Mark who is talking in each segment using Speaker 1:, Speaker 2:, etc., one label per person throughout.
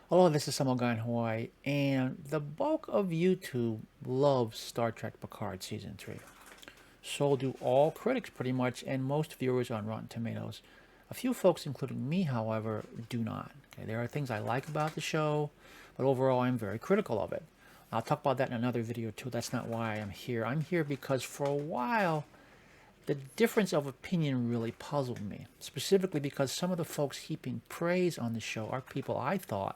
Speaker 1: Hello, this is Samuel Guy in Hawaii, and the bulk of YouTube loves Star Trek Picard Season 3. So do all critics pretty much, and most viewers on Rotten Tomatoes. A few folks, including me, however, do not. Okay, there are things I like about the show, but overall I'm very critical of it. I'll talk about that in another video too. That's not why I'm here. I'm here because for a while, the difference of opinion really puzzled me, specifically because some of the folks heaping praise on the show are people I thought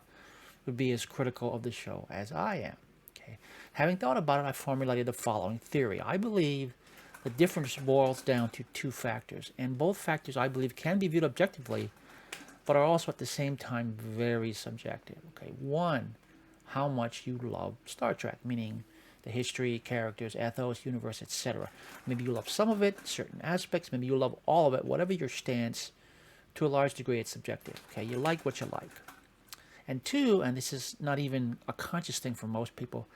Speaker 1: would be as critical of the show as I am. Okay. Having thought about it, I formulated the following theory. I believe the difference boils down to two factors, and both factors I believe can be viewed objectively, but are also at the same time very subjective. Okay. One, how much you love Star Trek, meaning the history, characters, ethos, universe, etc. Maybe you love some of it, certain aspects. Maybe you love all of it. Whatever your stance, to a large degree, it's subjective. Okay, you like what you like. And two, and this is not even a conscious thing for most people,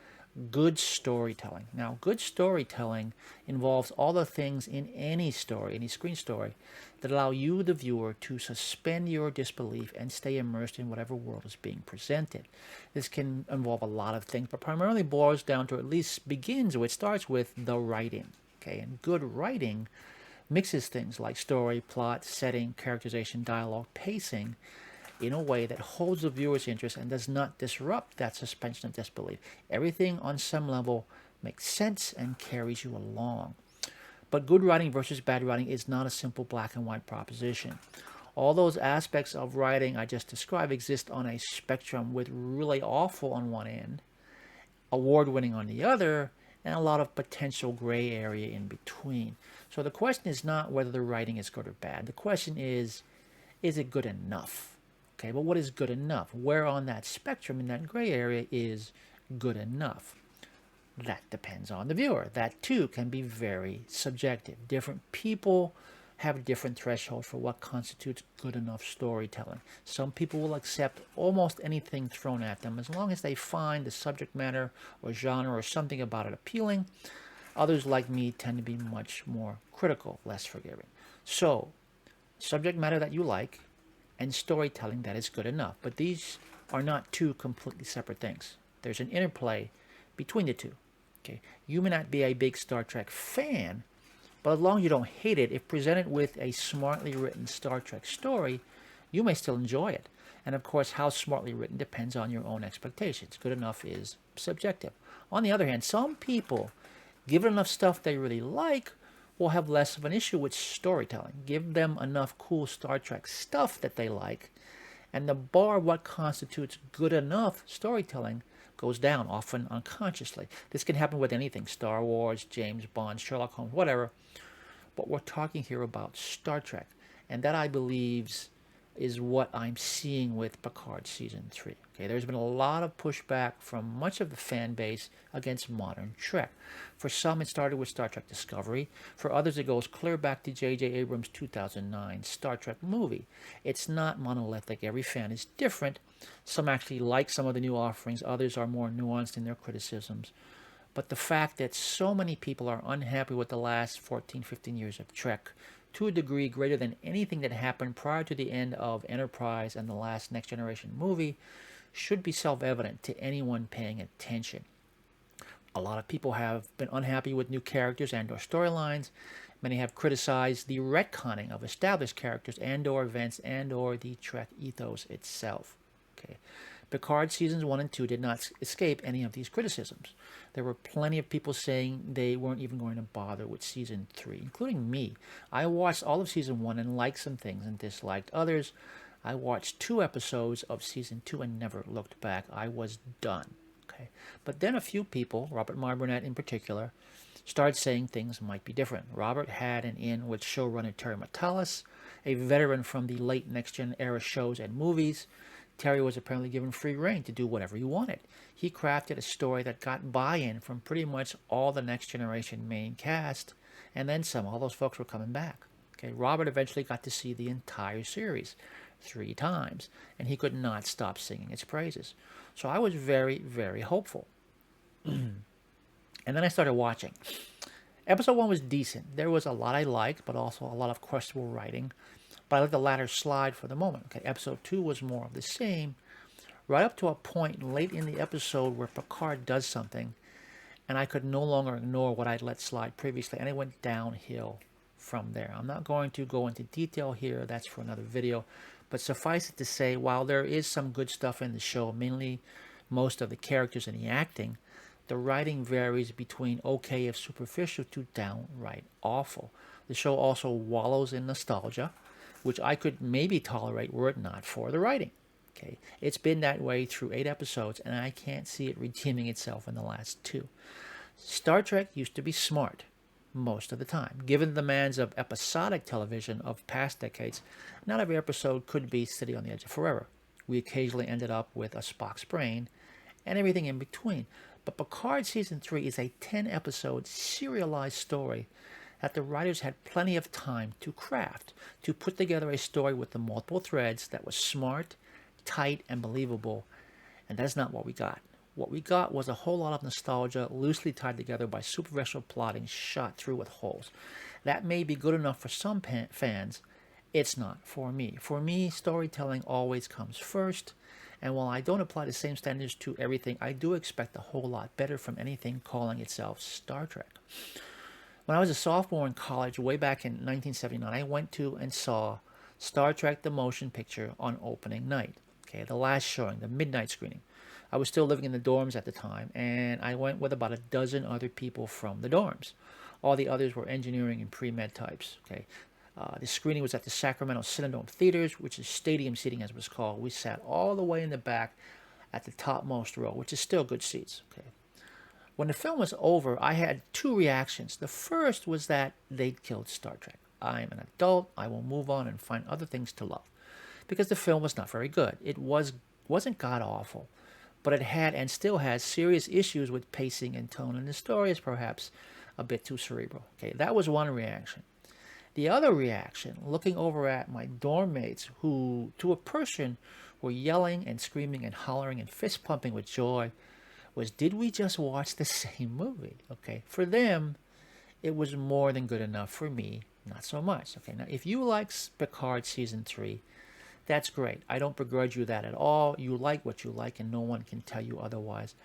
Speaker 1: good storytelling. Now, good storytelling involves all the things in any story, any screen story, that allow you, the viewer, to suspend your disbelief and stay immersed in whatever world is being presented. This can involve a lot of things, but primarily boils down to, at least begins with, starts with the writing. Okay, and good writing mixes things like story, plot, setting, characterization, dialogue, pacing, in a way that holds the viewer's interest and does not disrupt that suspension of disbelief. Everything on some level makes sense and carries you along. But good writing versus bad writing is not a simple black and white proposition. All those aspects of writing I just described exist on a spectrum, with really awful on one end, award winning on the other, and a lot of potential gray area in between. So the question is not whether the writing is good or bad. The question is it good enough? Okay, but what is good enough? Where on that spectrum, in that gray area, is good enough? That depends on the viewer. That too can be very subjective. Different people have different thresholds for what constitutes good enough storytelling. Some people will accept almost anything thrown at them as long as they find the subject matter or genre or something about it appealing. Others, like me, tend to be much more critical, less forgiving. So, subject matter that you like and storytelling that is good enough. But these are not two completely separate things. There's an interplay between the two. Okay, you may not be a big Star Trek fan, but as long as you don't hate it, if presented with a smartly written Star Trek story, you may still enjoy it. And of course, how smartly written depends on your own expectations. Good enough is subjective. On the other hand, some people, given enough stuff they really like, will have less of an issue with storytelling. Give them enough cool Star Trek stuff that they like, and the bar of what constitutes good enough storytelling goes down, often unconsciously. This can happen with anything: Star Wars, James Bond, Sherlock Holmes, whatever. But we're talking here about Star Trek, and that, I believe, is what I'm seeing with Picard Season 3. Okay, there's been a lot of pushback from much of the fan base against modern Trek. For some, it started with Star Trek Discovery. For others, it goes clear back to J.J. Abrams' 2009 Star Trek movie. It's not monolithic. Every fan is different. Some actually like some of the new offerings. Others are more nuanced in their criticisms. But the fact that so many people are unhappy with the last 14, 15 years of Trek, to a degree greater than anything that happened prior to the end of Enterprise and the last Next Generation movie, should be self-evident to anyone paying attention. A lot of people have been unhappy with new characters and or storylines. Many have criticized the retconning of established characters and or events and or the Trek ethos itself. Okay. Picard seasons 1 and 2 did not escape any of these criticisms. There were plenty of people saying they weren't even going to bother with season 3, including me. I watched all of season 1 and liked some things and disliked others. I watched 2 episodes of season 2 and never looked back. I was done. Okay. But then a few people, Robert Meyer Burnett in particular, started saying things might be different. Robert had an in with showrunner Terry Matalas, a veteran from the late Next Gen era shows and movies. Terry was apparently given free rein to do whatever he wanted. He crafted a story that got buy-in from pretty much all the Next Generation main cast, and then some. All those folks were coming back. Okay, Robert eventually got to see the entire series 3 times, and he could not stop singing its praises. So I was very, very hopeful. And then I started watching. Episode 1 was decent. There was a lot I liked, but also a lot of questionable writing. But I let the latter slide for the moment. Okay, episode 2 was more of the same. right up to a point late in the episode where Picard does something, and I could no longer ignore what I'd let slide previously, and it went downhill from there. I'm not going to go into detail here, that's for another video, but suffice it to say, while there is some good stuff in the show, mainly most of the characters and the acting, the writing varies between okay if superficial to downright awful. The show also wallows in nostalgia, which I could maybe tolerate were it not for the writing. Okay, it's been that way through 8 episodes, and I can't see it redeeming itself in the last 2. Star Trek used to be smart most of the time. Given the demands of episodic television of past decades, not every episode could be City on the Edge of Forever. We occasionally ended up with a Spock's brain and everything in between. But Picard Season 3 is a 10-episode serialized story that the writers had plenty of time to craft, to put together a story with the multiple threads that was smart, tight, and believable, and that's not what we got. What we got was a whole lot of nostalgia loosely tied together by superficial plotting shot through with holes. That may be good enough for some fans. It's not for me. For me, storytelling always comes first, and while I don't apply the same standards to everything, I do expect a whole lot better from anything calling itself Star Trek. When I was a sophomore in college, way back in 1979, I went to and saw Star Trek the Motion Picture on opening night. Okay, the last showing, the midnight screening. I was still living in the dorms at the time, and I went with about a dozen other people from the dorms. All the others were engineering and pre-med types. Okay, the screening was at the Sacramento Cinedome Theaters, which is stadium seating as it was called. We sat all the way in the back at the topmost row, which is still good seats. Okay. When the film was over, I had 2 reactions. The first was that they'd killed Star Trek. I am an adult. I will move on and find other things to love. Because the film was not very good. It wasn't god-awful, but it had and still has serious issues with pacing and tone, and the story is perhaps a bit too cerebral. Okay, that was one reaction. The other reaction, looking over at my dorm mates who, to a person, were yelling and screaming and hollering and fist-pumping with joy, was, did we just watch the same movie? Okay, for them, it was more than good enough. For me, not so much. Okay, now if you like Picard Season 3, that's great. I don't begrudge you that at all. You like what you like, and no one can tell you otherwise.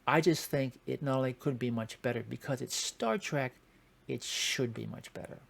Speaker 1: I just think it not only could be much better, because it's Star Trek, it should be much better.